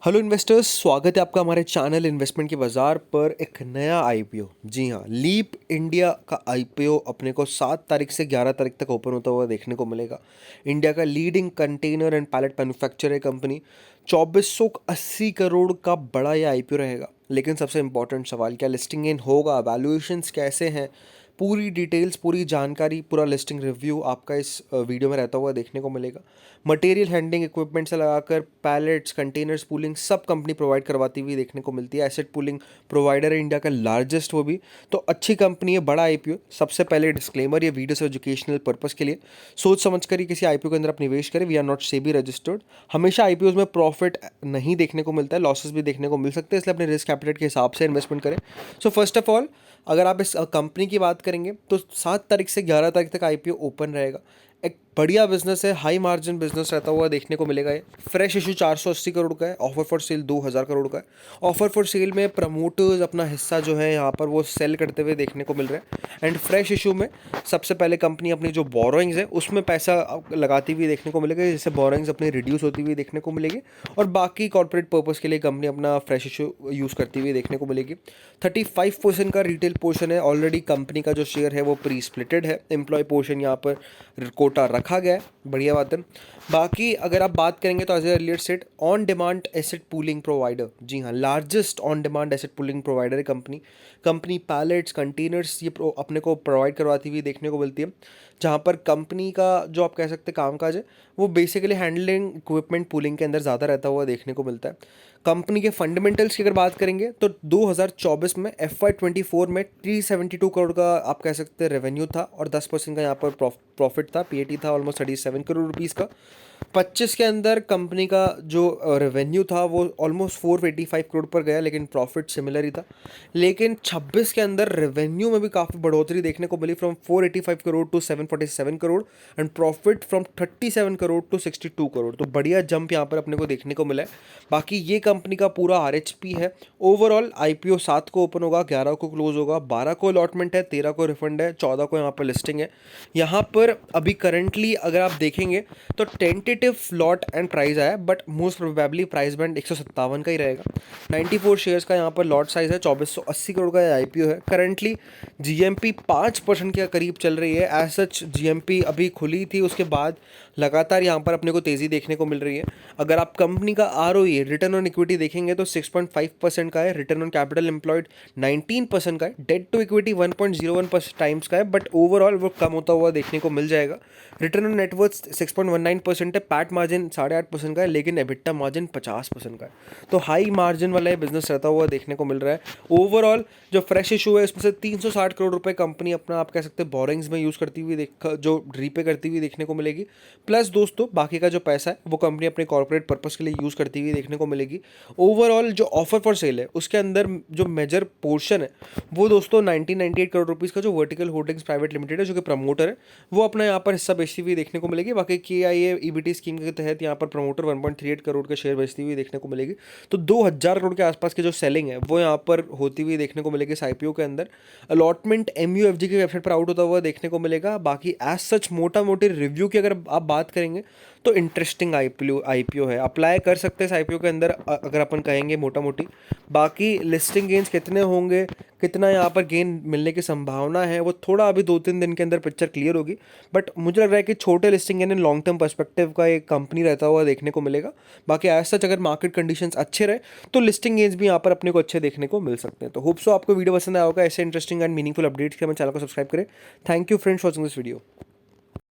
Hello investors, स्वागत है आपका हमारे चैनल इन्वेस्टमेंट के बाज़ार पर। एक नया आईपीओ, जी हाँ, लीप इंडिया का आईपीओ अपने को 7 तारीख से 11 तारीख तक ओपन होता हुआ देखने को मिलेगा। इंडिया का leading container and pallet manufacturer company, 2480 crore का बड़ा ये आईपीओ रहेगा। लेकिन सबसे इंपॉर्टेंट सवाल, क्या लिस्टिंग इन होगा, वैल्यूएशंस कैसे हैं, पूरी डिटेल्स, पूरी जानकारी, पूरा लिस्टिंग रिव्यू आपका इस वीडियो में रहता हुआ देखने को मिलेगा। मटेरियल हैंडलिंग इक्विपमेंट से लगाकर पैलेट्स, कंटेनर्स, पूलिंग सब कंपनी प्रोवाइड करवाती हुई देखने को मिलती है। एसेट पूलिंग प्रोवाइडर है इंडिया का लार्जेस्ट, वो भी तो अच्छी कंपनी है, बड़ा आईपीओ। सबसे पहले डिस्क्लेमर, ये वीडियो से एजुकेशनल पर्पस के लिए सोच समझ कर ही किसी आईपीओ के अंदर आप निवेश करें। We are not SEBI registered. हमेशा आईपीओ में प्रॉफिट नहीं देखने को मिलता है, लॉसेस भी देखने को मिल सकते हैं, इसलिए अपने रिस्क कैपिटल के हिसाब से इन्वेस्टमेंट करें। सो फर्स्ट ऑफ ऑल, अगर आप इस कंपनी की बात करेंगे तो 7 तारीख से 11 तारीख तक आईपीओ ओपन रहेगा। एक बढ़िया बिजनेस है, हाई मार्जिन बिजनेस रहता हुआ देखने को मिलेगा। ये फ्रेश इशू 480 करोड़ का है, ऑफर फॉर सेल 2000 करोड़ का है। ऑफर फॉर सेल में प्रमोटर्स अपना हिस्सा जो है यहाँ पर वो सेल करते हुए देखने को मिल रहा है। एंड फ्रेश इशू में सबसे पहले कंपनी अपनी जो बोरोइंग्स है उसमें पैसा लगाती हुई देखने को मिलेगा, जिससे बोरोइंग्स अपनी रिड्यूस होती हुई देखने को मिलेगी। और बाकी कॉर्पोरेट पर्पस के लिए कंपनी अपना फ्रेश इशू यूज़ करती हुई देखने को मिलेगी। 35% का रिटेल पोर्शन है। ऑलरेडी कंपनी का जो शेयर है वो प्री स्प्लिटेड है। एम्प्लॉय पोर्शन यहाँ पर कोटा रखा गया है, बढ़िया बात है। बाकी अगर आप बात करेंगे तो as earlier said, on demand asset pooling provider, जी हाँ, largest on demand asset pooling provider है कंपनी पैलेट्स, कंटेनर्स ये अपने को प्रोवाइड करवाती हुई देखने को मिलती है। जहाँ पर कंपनी का जो आप कह सकते हैं कामकाज है वो बेसिकली हैंडलिंग इक्विपमेंट पूलिंग के अंदर ज़्यादा रहता हुआ देखने को मिलता है। कंपनी के फंडामेंटल्स की अगर बात करेंगे तो 2024 में FY24 में 372 करोड़ का आप कह सकते हैं रेवेन्यू था और 10% का यहाँ पर प्रॉफिट था। पीएटी था ऑलमोस्ट 37 करोड़ रुपीज़ का। 25 के अंदर कंपनी का जो रेवेन्यू था वो ऑलमोस्ट 485 करोड़ पर गया, लेकिन प्रॉफिट सिमिलर ही था। लेकिन 26 के अंदर रेवेन्यू में भी काफ़ी बढ़ोतरी देखने को मिली, from 485 crore to 747 crore and profit from 37 crore to 62 crore. तो बढ़िया जंप यहाँ पर अपने को देखने को मिला है। बाकी ये कंपनी का पूरा RHP है। ओवरऑल आईपीओ 7 को ओपन होगा, 11 को क्लोज होगा, 12 को अलॉटमेंट है, 13 को रिफंड है, 14 को यहाँ पर लिस्टिंग है। यहाँ पर अभी करंटली अगर आप देखेंगे तो टेंटेटिव लॉट एंड प्राइस आया, but most probably price band 157 का ही रहेगा। 94 शेयर्स का यहाँ पर लॉट साइज है, 2480 करोड़ का आईपीओ है। करंटली जीएमपी 5% के करीब चल रही है। एज सच जीएमपी अभी खुली थी, उसके बाद लगातार यहाँ पर अपने को तेज़ी देखने को मिल रही है। अगर आप कंपनी का ROE, रिटर्न ऑन इक्विटी देखेंगे तो 6.5% का है, रिटर्न ऑन कैपिटल एम्प्लॉयड 19% का है, डेट टू इक्विटी 1.01 टाइम्स का है, बट ओवरऑल वो कम होता हुआ देखने को मिल जाएगा। रिटर्न ऑन नेटवर्थ 6.19% है, पैट मार्जिन 8.5% का है, लेकिन एबिटा मार्जिन 50% का है। तो हाई मार्जिन वाला ये बिजनेस रहता हुआ देखने को मिल रहा है। ओवरऑल जो फ्रेश इशू है उसमें से 360 करोड़ रुपए कंपनी अपना आप कह सकते हैं बोरिंग्स में यूज़ करती हुई जो रीपे करती हुई देखने को मिलेगी। प्लस दोस्तों बाकी का जो पैसा है वो कंपनी अपने कॉर्पोरेट पर्पस के लिए यूज़ करती हुई देखने को मिलेगी। ओवरऑल जो ऑफर फॉर सेल है उसके अंदर जो मेजर पोर्शन है वो दोस्तों 1998 करोड़ रुपीज़ का जो वर्टिकल होल्डिंग्स प्राइवेट लिमिटेड है, जो कि प्रमोटर है, वो अपना यहाँ पर हिस्सा बेचती हुई देखने को मिलेगी। बाकी KIA EBT स्कीम के तहत यहाँ पर प्रमोटर 1.38 करोड़ का शेयर बेचती हुई देखने को मिलेगी। तो 2000 करोड़ के आसपास की जो सेलिंग है वो यहाँ पर होती हुई देखने को मिलेगी इस आईपीओ के अंदर। अलॉटमेंट MUFG की वेबसाइट पर आउट होता हुआ देखने को मिलेगा। बाकी एज सच मोटा मोटी रिव्यू की अगर आप बात करेंगे तो इंटरेस्टिंग आईपीओ है, अप्लाई कर सकते हैं इस आईपीओ के अंदर अगर अपन कहेंगे मोटा मोटी। बाकी लिस्टिंग गेन्स कितने होंगे, कितना यहाँ पर गेन मिलने की संभावना है, वो थोड़ा अभी 2-3 दिन के अंदर पिक्चर क्लियर होगी। बट मुझे लग रहा है कि छोटे listing gain in long term perspective का एक कंपनी रहता हुआ देखने को मिलेगा। बाकी एज सच अगर मार्केट कंडीशंस अच्छे रहे तो लिस्टिंग गेन्स भी यहाँ पर अपने को अच्छे देखने को मिल सकते हैं। तो होप सो आपको वीडियो पसंद आया होगा। ऐसे इंटरेस्टिंग एंड मीनिंगफुल अपडेट्स के लिए हमारे चैनल को सब्सक्राइब करें। Thank you friends for watching this video.